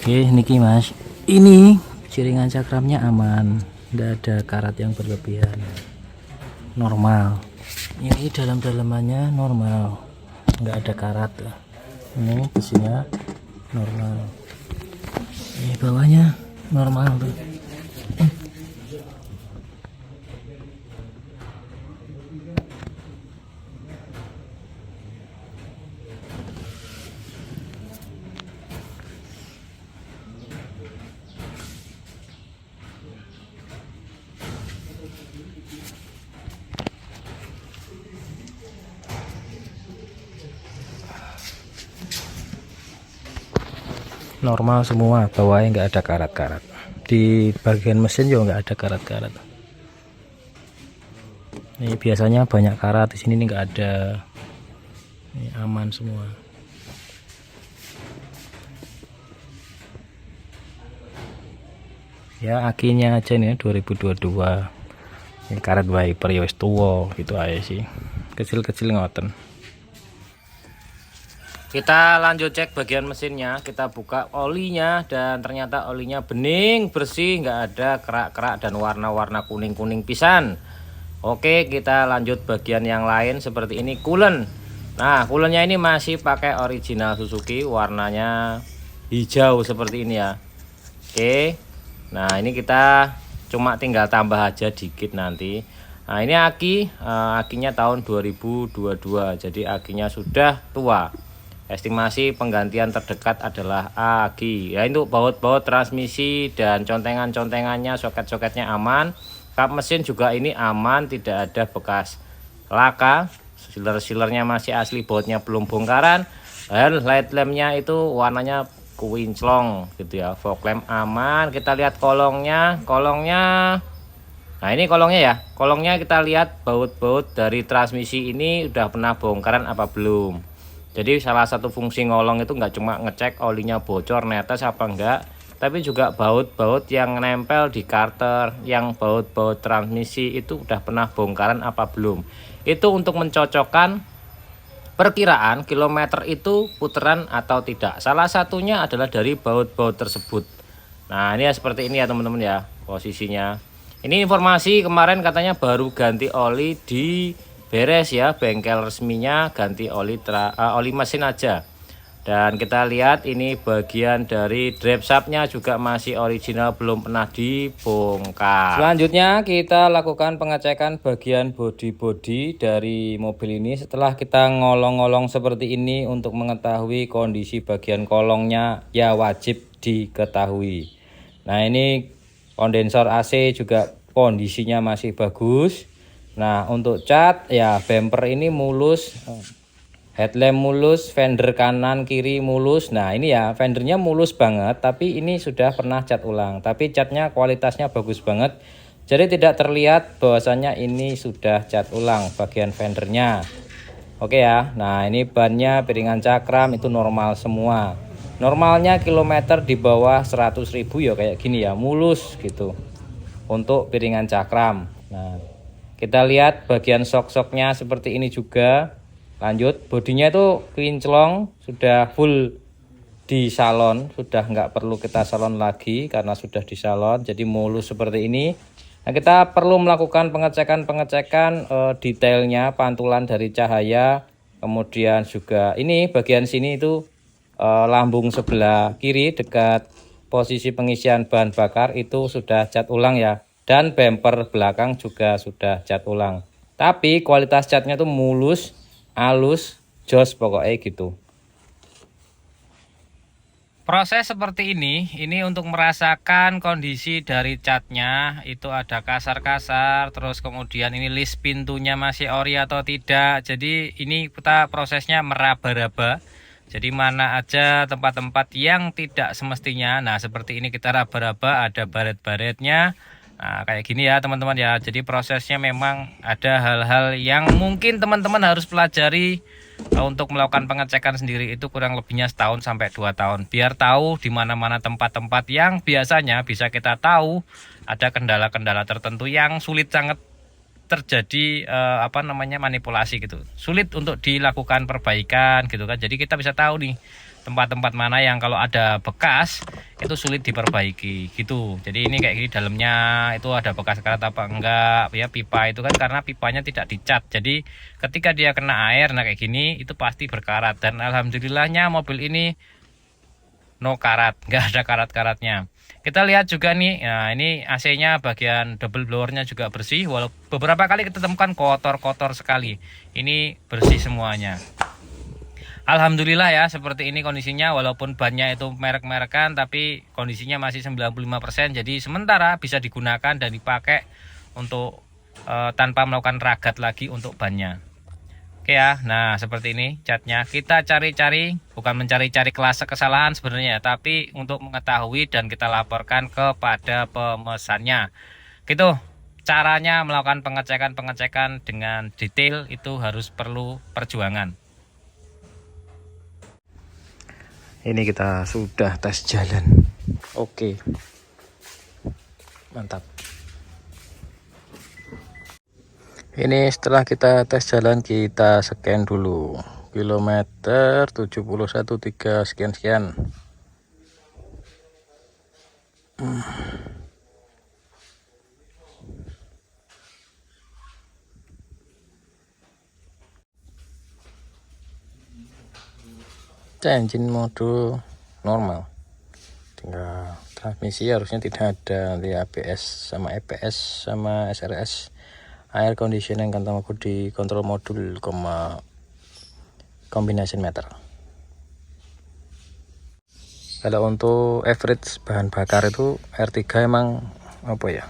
Oke, niki Mas. Ini jaringan cakramnya aman, tidak ada karat yang berlebihan. Normal. Ini dalam-dalamannya normal, nggak ada karat. Ini besinya normal. Ini bawahnya normal tuh. Normal semua, bawahnya nggak ada karat-karat. Di bagian mesin juga nggak ada karat-karat. Ini biasanya banyak karat, di sini nggak ada. Ini aman semua. Ya akinya aja nih 2022. Ini karet wiper ya wis tuwa gitu aja sih. Kecil-kecil ngoten. Kita lanjut cek bagian mesinnya, kita buka olinya dan ternyata olinya bening, bersih, nggak ada kerak-kerak dan warna-warna kuning-kuning pisan. Oke, kita lanjut bagian yang lain seperti ini, coolant. Nah, coolantnya ini masih pakai original Suzuki, warnanya hijau seperti ini ya. Oke, nah ini kita cuma tinggal tambah aja dikit nanti. Nah ini akinya tahun 2022, jadi akinya sudah tua. Estimasi penggantian terdekat adalah aki. Ya itu baut-baut transmisi dan contengan-contengannya, soket-soketnya aman. Kap mesin juga ini aman, tidak ada bekas laka. Sealer-sealernya masih asli, bautnya belum bongkaran. Dan light lampnya itu warnanya kinclong gitu ya. Fog lamp aman. Kita lihat kolongnya. Nah ini kolongnya ya. Kolongnya kita lihat baut-baut dari transmisi ini udah pernah bongkaran apa belum. Jadi salah satu fungsi ngolong itu nggak cuma ngecek olinya bocor netes apa enggak, tapi juga baut-baut yang nempel di karter, yang baut-baut transmisi itu udah pernah bongkaran apa belum. Itu untuk mencocokkan perkiraan kilometer itu puteran atau tidak. Salah satunya adalah dari baut-baut tersebut. Nah ini ya seperti ini ya teman-teman ya posisinya. Ini informasi kemarin katanya baru ganti oli di beres ya, bengkel resminya ganti oli mesin aja. Dan kita lihat ini bagian dari drive shaftnya juga masih original, belum pernah dibongkar. Selanjutnya kita lakukan pengecekan bagian bodi-bodi dari mobil ini. Setelah kita ngolong-ngolong seperti ini untuk mengetahui kondisi bagian kolongnya ya wajib diketahui. Nah ini kondensor AC juga kondisinya masih bagus. Nah untuk cat ya bumper ini mulus, headlamp mulus, fender kanan kiri mulus. Nah ini ya fendernya mulus banget, tapi ini sudah pernah cat ulang, tapi catnya kualitasnya bagus banget, jadi tidak terlihat bahwasanya ini sudah cat ulang bagian fendernya. Oke ya. Nah ini bannya, piringan cakram itu normal semua. Normalnya kilometer di bawah 100.000 ya kayak gini ya, mulus gitu untuk piringan cakram. Nah kita lihat bagian sok-soknya seperti ini juga. Lanjut, bodinya itu kinclong, sudah full di salon, sudah nggak perlu kita salon lagi karena sudah di salon, jadi mulus seperti ini. Nah kita perlu melakukan pengecekan detailnya, pantulan dari cahaya, kemudian juga ini bagian sini itu lambung sebelah kiri dekat posisi pengisian bahan bakar itu sudah cat ulang ya. Dan bumper belakang juga sudah cat ulang. Tapi kualitas catnya tuh mulus, halus, jos pokoknya gitu. Proses seperti ini untuk merasakan kondisi dari catnya itu ada kasar-kasar, terus kemudian ini list pintunya masih ori atau tidak. Jadi ini kita prosesnya meraba-raba. Jadi mana aja tempat-tempat yang tidak semestinya. Nah seperti ini kita raba-raba, ada baret-baretnya. Nah kayak gini ya teman-teman ya. Jadi prosesnya memang ada hal-hal yang mungkin teman-teman harus pelajari untuk melakukan pengecekan sendiri, itu kurang lebihnya 1 sampai 2 tahun biar tahu di mana-mana tempat-tempat yang biasanya bisa kita tahu ada kendala-kendala tertentu yang sulit sangat terjadi manipulasi gitu, sulit untuk dilakukan perbaikan gitu kan. Jadi kita bisa tahu nih tempat-tempat mana yang kalau ada bekas itu sulit diperbaiki gitu. Jadi ini kayak gini dalamnya itu ada bekas karat apa enggak ya, pipa itu kan karena pipanya tidak dicat. Jadi ketika dia kena air nah kayak gini itu pasti berkarat, dan alhamdulillahnya mobil ini no karat, nggak ada karat-karatnya. Kita lihat juga nih, nah ini AC-nya bagian double blowernya juga bersih, walau beberapa kali kita temukan kotor-kotor sekali. Ini bersih semuanya. Alhamdulillah ya, seperti ini kondisinya, walaupun bannya itu merek-merekan tapi kondisinya masih 95%. Jadi sementara bisa digunakan dan dipakai untuk tanpa melakukan ragat lagi untuk bannya. Oke ya, nah seperti ini catnya. Kita cari-cari, bukan mencari-cari kelase kesalahan sebenarnya, tapi untuk mengetahui dan kita laporkan kepada pemesannya. Gitu, caranya melakukan pengecekan-pengecekan dengan detail itu harus perlu perjuangan. Ini kita sudah tes jalan. Oke. Mantap. Ini setelah kita tes jalan, kita scan dulu. Kilometer 71,3 sekian-sekian. Engine mode normal, tinggal transmisi harusnya tidak ada, nanti ABS sama EPS sama SRS, air conditioning kan tambah di kontrol modul, combination meter. Kalau untuk average bahan bakar itu R3 emang apa ya,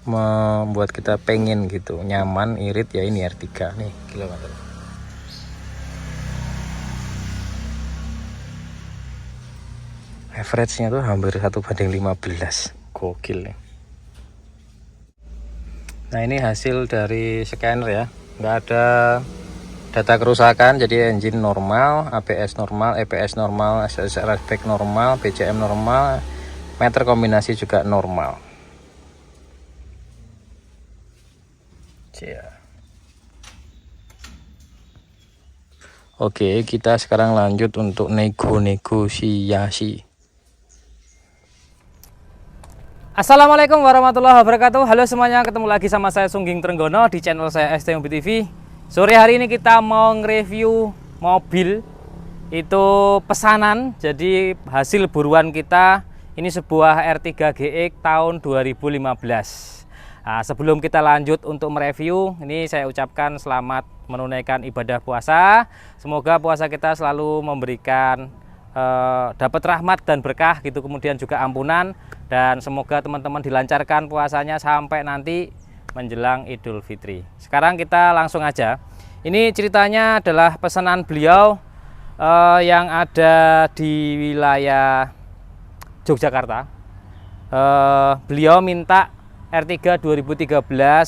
membuat kita pengen gitu, nyaman, irit ya, ini R3 nih kilometer. Average-nya tuh hampir 1:15, gokil nih. Nah ini hasil dari scanner ya, nggak ada data kerusakan, jadi engine normal, ABS normal, EPS normal, SSR back normal, BCM normal, meter kombinasi juga normal. Oke, kita sekarang lanjut untuk negosiasi. Assalamualaikum warahmatullahi wabarakatuh. Halo semuanya, ketemu lagi sama saya Sungging Trenggono di channel saya ST Mobil TV. Sore hari ini kita mau nge-review mobil itu pesanan, jadi hasil buruan kita. Ini sebuah R3 GX tahun 2015. Nah, sebelum kita lanjut untuk mereview, ini saya ucapkan selamat menunaikan ibadah puasa. Semoga puasa kita selalu memberikan dapat rahmat dan berkah gitu, kemudian juga ampunan, dan semoga teman-teman dilancarkan puasanya sampai nanti menjelang Idul Fitri. Sekarang kita langsung aja. Ini ceritanya adalah pesanan beliau yang ada di wilayah Yogyakarta. Beliau minta R3 2013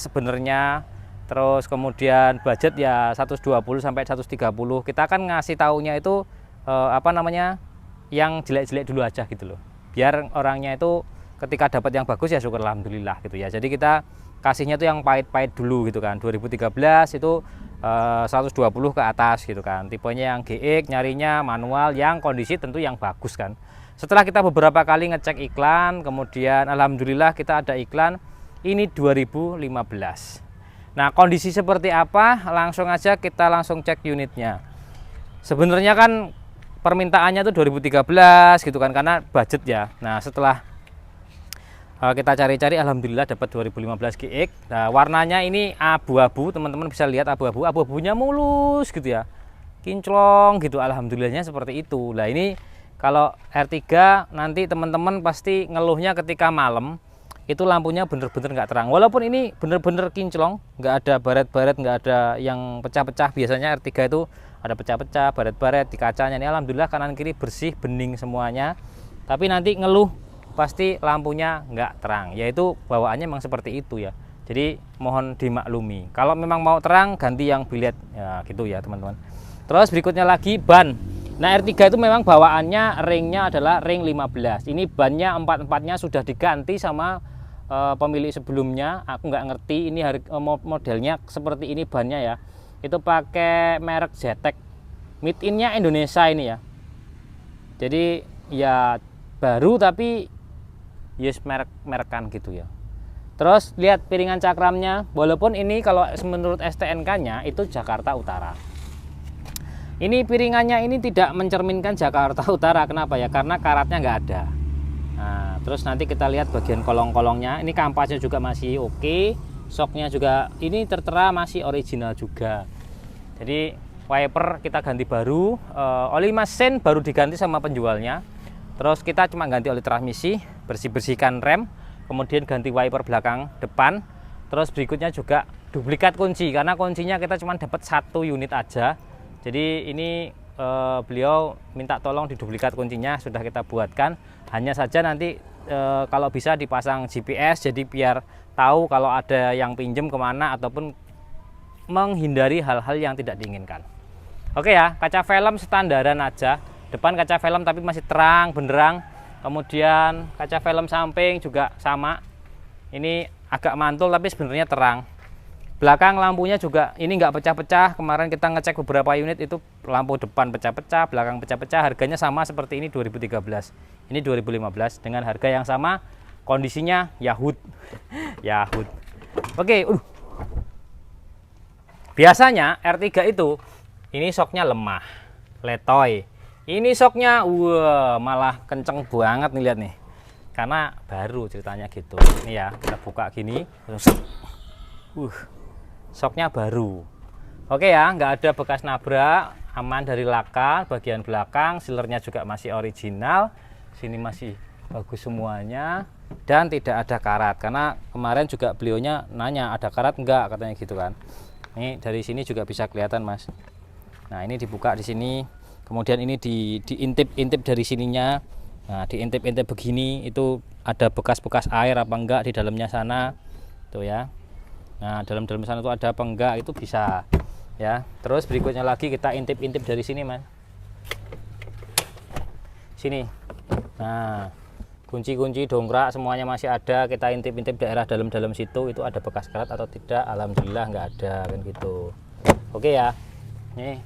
sebenarnya, terus kemudian budget ya 120 sampai 130. Kita kan ngasih taunya itu yang jelek-jelek dulu aja gitu loh, biar orangnya itu ketika dapat yang bagus ya syukur alhamdulillah gitu ya. Jadi kita kasihnya tuh yang pahit-pahit dulu gitu kan. 2013 itu 120 ke atas gitu kan. Tipenya yang GX, nyarinya manual yang kondisi tentu yang bagus kan. Setelah kita beberapa kali ngecek iklan, kemudian alhamdulillah kita ada iklan ini 2015. Nah, kondisi seperti apa? Langsung aja kita langsung cek unitnya. Sebenarnya kan permintaannya tuh 2013 gitu kan, karena budget ya. Nah, setelah kita cari-cari alhamdulillah dapat 2015 GX. Nah, warnanya ini abu-abu, teman-teman bisa lihat abu-abu, abu-abunya mulus gitu ya, kinclong gitu, alhamdulillahnya seperti itu. Nah, ini kalau R3 nanti teman-teman pasti ngeluhnya ketika malam itu lampunya bener-bener nggak terang, walaupun ini bener-bener kinclong, nggak ada baret-baret, nggak ada yang pecah-pecah. Biasanya R3 itu ada pecah-pecah, baret-baret di kacanya. Ini alhamdulillah kanan kiri bersih, bening semuanya. Tapi nanti ngeluh pasti lampunya nggak terang, yaitu bawaannya memang seperti itu ya. Jadi mohon dimaklumi. Kalau memang mau terang ganti yang bilet ya gitu ya teman-teman. Terus berikutnya lagi ban. Nah, R3 itu memang bawaannya ringnya adalah ring 15. Ini bannya 4-4-nya sudah diganti sama pemilik sebelumnya. Aku nggak ngerti ini modelnya seperti ini bannya ya. Itu pakai merek Zetek, made in-nya Indonesia ini ya. Jadi ya baru tapi yes merek-merekan gitu ya. Terus lihat piringan cakramnya, walaupun ini kalau menurut STNK-nya itu Jakarta Utara. Ini piringannya ini tidak mencerminkan Jakarta Utara. Kenapa ya? Karena karatnya nggak ada. Nah, terus nanti kita lihat bagian kolong-kolongnya. Ini kampasnya juga masih oke. Shocknya juga ini tertera masih original juga. Jadi wiper kita ganti baru. Oli mesin baru diganti sama penjualnya. Terus kita cuma ganti oli transmisi, bersih-bersihkan rem, kemudian ganti wiper belakang depan. Terus berikutnya juga duplikat kunci, karena kuncinya kita cuma dapat 1 unit aja. Jadi ini beliau minta tolong diduplikat kuncinya, sudah kita buatkan. Hanya saja nanti kalau bisa dipasang GPS, jadi biar tahu kalau ada yang pinjem kemana ataupun menghindari hal-hal yang tidak diinginkan. Oke ya, kaca velg standaran aja. Depan kaca velg tapi masih terang benderang. Kemudian kaca velg samping juga sama. Ini agak mantul tapi sebenarnya terang. Belakang lampunya juga ini nggak pecah-pecah. Kemarin kita ngecek beberapa unit itu lampu depan pecah-pecah, belakang pecah-pecah. Harganya sama seperti ini 2013. Ini 2015 dengan harga yang sama. Kondisinya Yahud. Yahud. Oke, biasanya R3 itu ini shocknya lemah, letoy. Ini shocknya malah kenceng banget nih, lihat nih. Karena baru ceritanya gitu. Ini ya, kita buka gini. Shocknya baru. Oke ya, nggak ada bekas nabrak, aman dari laka. Bagian belakang sealernya juga masih original. Sini masih bagus semuanya dan tidak ada karat. Karena kemarin juga beliaunya nanya ada karat enggak, katanya gitu kan. Ini dari sini juga bisa kelihatan mas. Nah ini dibuka di sini, kemudian ini diintip-intip dari sininya. Nah diintip-intip begini itu ada bekas-bekas air apa enggak di dalamnya sana, tuh ya. Nah dalam sana itu ada apa enggak itu bisa ya. Terus berikutnya lagi kita intip-intip dari sini mas, sini. Nah kunci-kunci dongkrak semuanya masih ada, kita intip-intip daerah dalam situ itu ada bekas karat atau tidak. Alhamdulillah nggak ada kan gitu. Oke ya, nih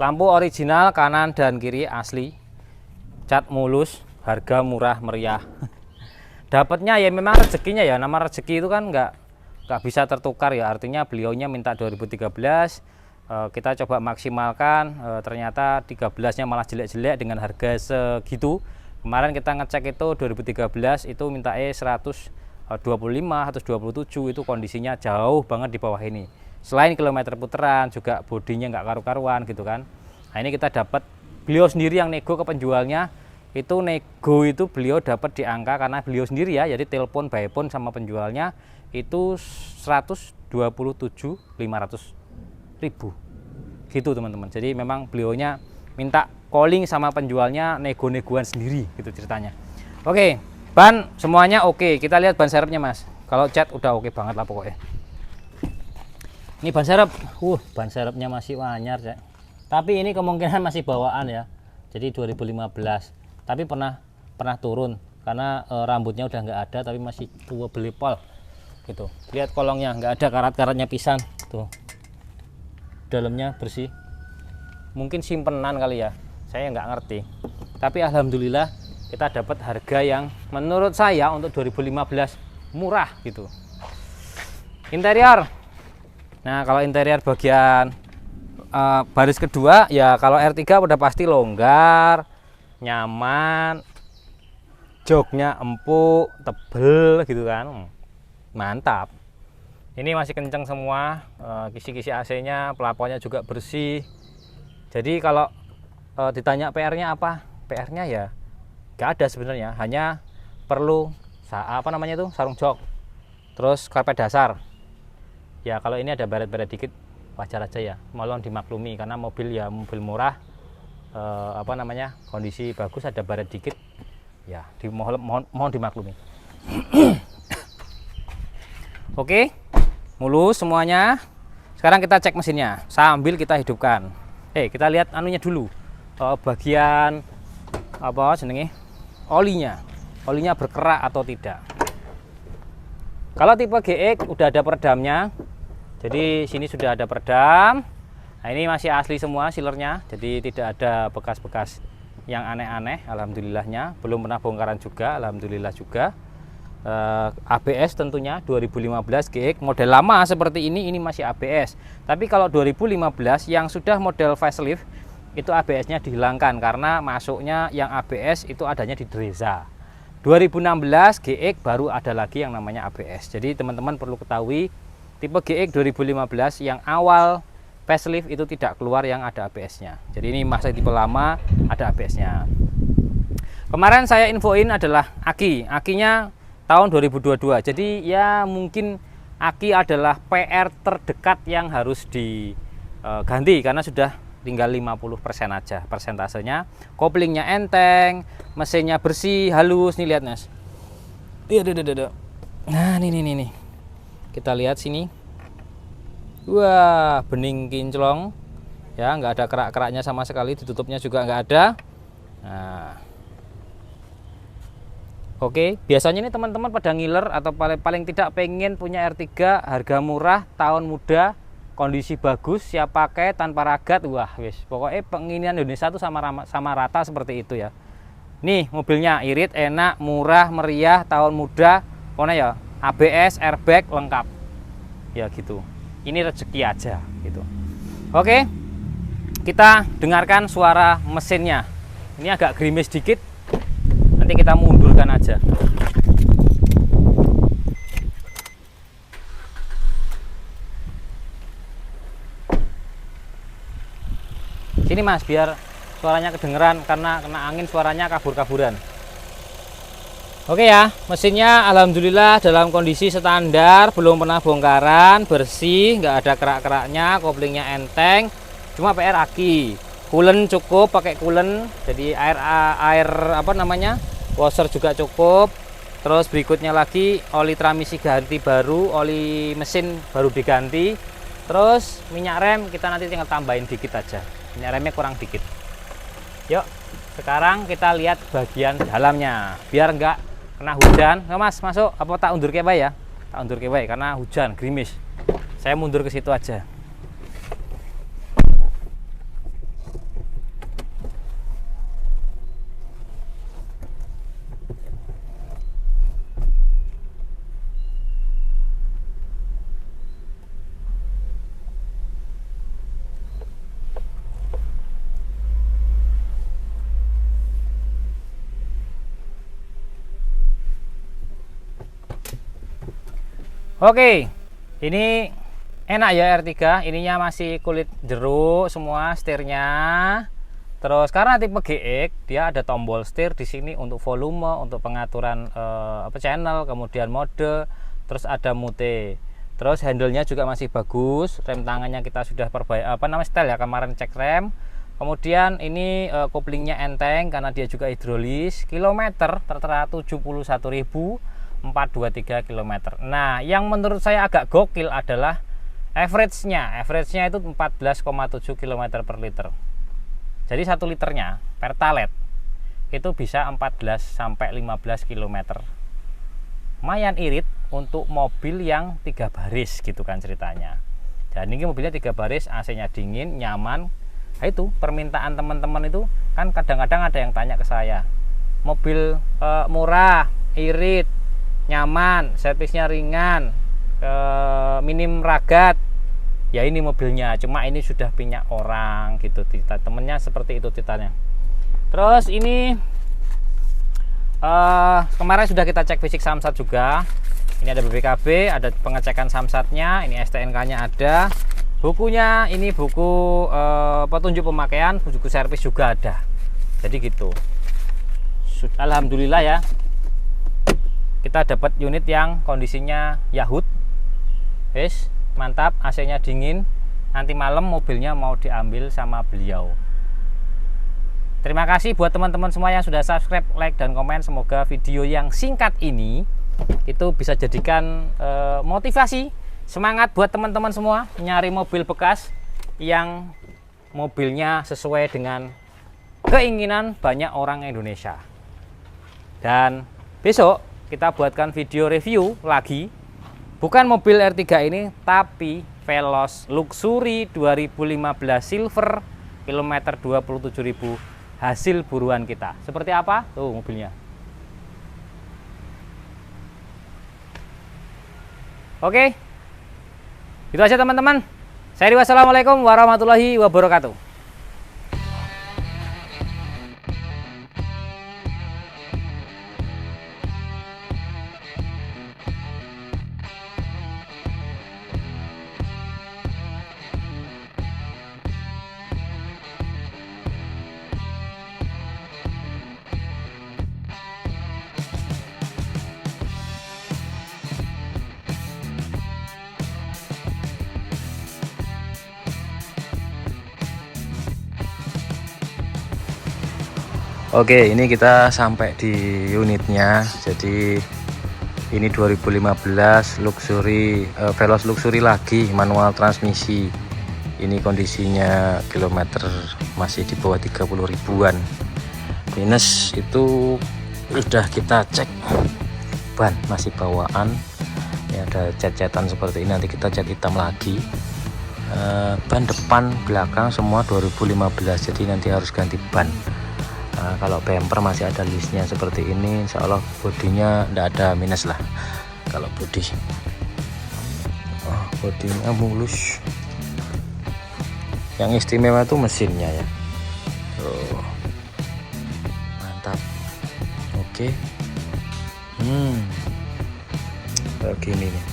lampu original kanan dan kiri asli, cat mulus, harga murah meriah. Dapatnya ya memang rezekinya ya, nama rezeki itu kan nggak bisa tertukar ya. Artinya beliaunya minta 2013, kita coba maksimalkan, ternyata 13-nya malah jelek-jelek dengan harga segitu. Kemarin kita ngecek itu 2013 itu minta 125, 127, itu kondisinya jauh banget di bawah ini. Selain kilometer puteran juga bodinya nggak karu-karuan gitu kan. Nah ini kita dapat, beliau sendiri yang nego ke penjualnya. Itu nego itu beliau dapat di angka, karena beliau sendiri ya, jadi telepon by phone sama penjualnya itu 127.500.000 gitu teman-teman. Jadi memang beliaunya minta calling sama penjualnya, nego-negoan sendiri gitu ceritanya. Oke, ban semuanya oke. Kita lihat ban serepnya mas. Kalau cat udah oke banget lah pokoknya. Ini ban serep, ban serepnya masih anyar cek. Tapi ini kemungkinan masih bawaan ya. Jadi 2015. Tapi pernah turun karena rambutnya udah nggak ada, tapi masih tua belepol gitu. Lihat kolongnya nggak ada karat-karatnya pisan tuh, dalamnya bersih. Mungkin simpenan kali ya, saya nggak ngerti. Tapi alhamdulillah kita dapat harga yang menurut saya untuk 2015 murah gitu. Interior, nah kalau interior bagian baris kedua ya, kalau R3 udah pasti longgar, nyaman, joknya empuk, tebel gitu kan, mantap. Ini masih kenceng semua, kisi-kisi AC-nya, pelapornya juga bersih. Jadi kalau ditanya PR-nya apa, PR-nya ya nggak ada sebenarnya, hanya perlu sarung jok, terus karpet dasar. Ya kalau ini ada baret-baret dikit wajar aja ya, mohon dimaklumi karena mobil murah. Kondisi bagus, ada baret dikit ya, mohon dimaklumi. Oke, mulus semuanya. Sekarang kita cek mesinnya sambil kita hidupkan. Kita lihat anunya dulu, bagian olinya berkerak atau tidak. Kalau tipe GX udah ada peredamnya, jadi sini sudah ada peredam. Nah, ini masih asli semua sealernya, jadi tidak ada bekas-bekas yang aneh-aneh. Alhamdulillahnya, belum pernah bongkaran juga, alhamdulillah juga. ABS tentunya 2015 GX model lama seperti ini masih ABS. Tapi kalau 2015 yang sudah model facelift itu ABS-nya dihilangkan karena masuknya yang ABS itu adanya di Dreza. 2016 GX baru ada lagi yang namanya ABS. Jadi teman-teman perlu ketahui tipe GX 2015 yang awal facelift itu tidak keluar yang ada ABS-nya. Jadi ini masih tipe lama ada ABS-nya. Kemarin saya infoin adalah akinya tahun 2022. Jadi ya mungkin aki adalah PR terdekat yang harus diganti karena sudah tinggal 50% aja persentasenya. Koplingnya enteng, mesinnya bersih, halus. Nih lihat Mas. Nah nih. Kita lihat sini. Wah, bening kinclong ya, nggak ada kerak-keraknya sama sekali, ditutupnya juga nggak ada. Nah, oke, biasanya ini teman-teman pada ngiler atau paling tidak pengen punya R3 harga murah, tahun muda, kondisi bagus, siap pakai tanpa ragat. Wah, wis pokoknya penginginan Indonesia tuh sama rata seperti itu ya. Nih mobilnya irit, enak, murah, meriah, tahun muda, pokoknya ya ABS, airbag lengkap. Ya gitu. Ini rezeki aja gitu. Oke, kita dengarkan suara mesinnya. Ini agak gerimis dikit, nanti kita mundurkan aja. Sini Mas, biar suaranya kedengeran, karena kena angin suaranya kabur-kaburan. Oke ya, mesinnya alhamdulillah dalam kondisi standar, belum pernah bongkaran, bersih, nggak ada kerak-keraknya, koplingnya enteng. Cuma PR aki, coolant cukup, pakai coolant, jadi air apa namanya, washer juga cukup. Terus berikutnya lagi oli transmisi ganti baru, oli mesin baru diganti. Terus minyak rem kita nanti tinggal tambahin dikit aja, minyak remnya kurang dikit. Yuk, sekarang kita lihat bagian dalamnya, biar nggak kena hujan. Nggak Mas, masuk apa tak undur ke ya? Tak undur ke karena hujan gerimis. Saya mundur ke situ aja. Oke, ini enak ya R3, ininya masih kulit jeruk semua setirnya. Terus karena tipe GX dia ada tombol setir di sini untuk volume, untuk pengaturan channel, kemudian mode, terus ada mute. Terus handle-nya juga masih bagus, rem tangannya kita sudah setel ya, kemarin cek rem. Kemudian ini koplingnya enteng karena dia juga hidrolis. Kilometer tertera 71.423 km. Nah, yang menurut saya agak gokil adalah average-nya itu 14,7 km per liter. Jadi 1 liternya pertalite itu bisa 14 sampai 15 km. Lumayan irit untuk mobil yang 3 baris gitu kan ceritanya. Dan ini mobilnya 3 baris, AC-nya dingin, nyaman. Nah, itu permintaan teman-teman itu kan kadang-kadang ada yang tanya ke saya, mobil murah, irit, nyaman, servisnya ringan, minim ragat. Ya ini mobilnya, cuma ini sudah punya orang gitu, temennya seperti itu ceritanya. Terus ini kemarin sudah kita cek fisik samsat juga. Ini ada BPKB, ada pengecekan samsatnya, ini STNK-nya ada, bukunya ini buku petunjuk pemakaian, buku servis juga ada. Jadi gitu. Alhamdulillah ya, kita dapat unit yang kondisinya Yahut. Wes, mantap, AC-nya dingin. Nanti malam mobilnya mau diambil sama beliau. Terima kasih buat teman-teman semua yang sudah subscribe, like, dan komen. Semoga video yang singkat ini itu bisa jadikan motivasi, semangat buat teman-teman semua nyari mobil bekas yang mobilnya sesuai dengan keinginan banyak orang Indonesia. Dan besok kita buatkan video review lagi, bukan mobil R3 ini tapi Veloz Luxury 2015 Silver kilometer 27.000 hasil buruan kita. Seperti apa? Tuh mobilnya. Oke, itu aja teman-teman. Saya wassalamualaikum warahmatullahi wabarakatuh. Oke, ini kita sampai di unitnya. Jadi ini 2015 Luxury Veloz Luxury lagi, manual transmisi. Ini kondisinya kilometer masih di bawah 30 ribuan. Minus itu sudah kita cek, ban masih bawaan. Ya, ada cat-catan seperti ini, nanti kita cat hitam lagi. Ban depan belakang semua 2015, jadi nanti harus ganti ban. Kalau bumper masih ada listnya seperti ini, insya Allah bodinya tidak ada minus lah. Kalau bodi bodinya mulus. Yang istimewa itu mesinnya ya. Tuh, mantap. Oke. Begini nih,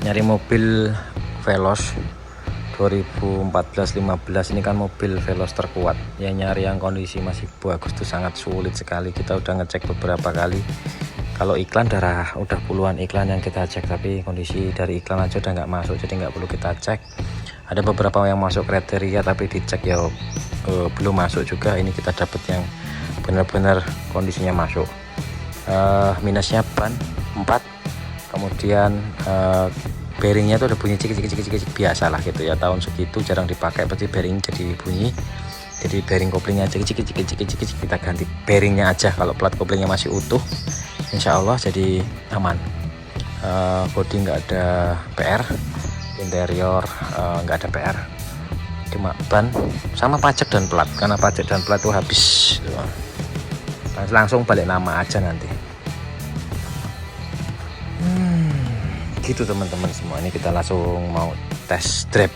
nyari mobil Veloz 2014-15 ini kan mobil Veloz terkuat ya. Nyari yang kondisi masih bagus itu sangat sulit sekali. Kita udah ngecek beberapa kali. Kalau iklan udah puluhan iklan yang kita cek, tapi kondisi dari iklan aja udah nggak masuk, jadi nggak perlu kita cek. Ada beberapa yang masuk kriteria tapi dicek ya belum masuk juga. Ini kita dapat yang benar-benar kondisinya masuk. Minusnya ban 4, kemudian bearingnya tuh udah bunyi cik biasa lah gitu ya, tahun segitu jarang dipakai, berarti bearing jadi bunyi. Jadi bearing koplingnya cik kita ganti bearingnya aja. Kalau plat koplingnya masih utuh, insya Allah jadi aman. Bodi nggak ada PR, interior nggak ada PR, cuma ban sama pajak dan plat. Karena pajak dan plat tuh habis langsung balik nama aja nanti. Gitu teman-teman semua. Ini kita langsung mau test drive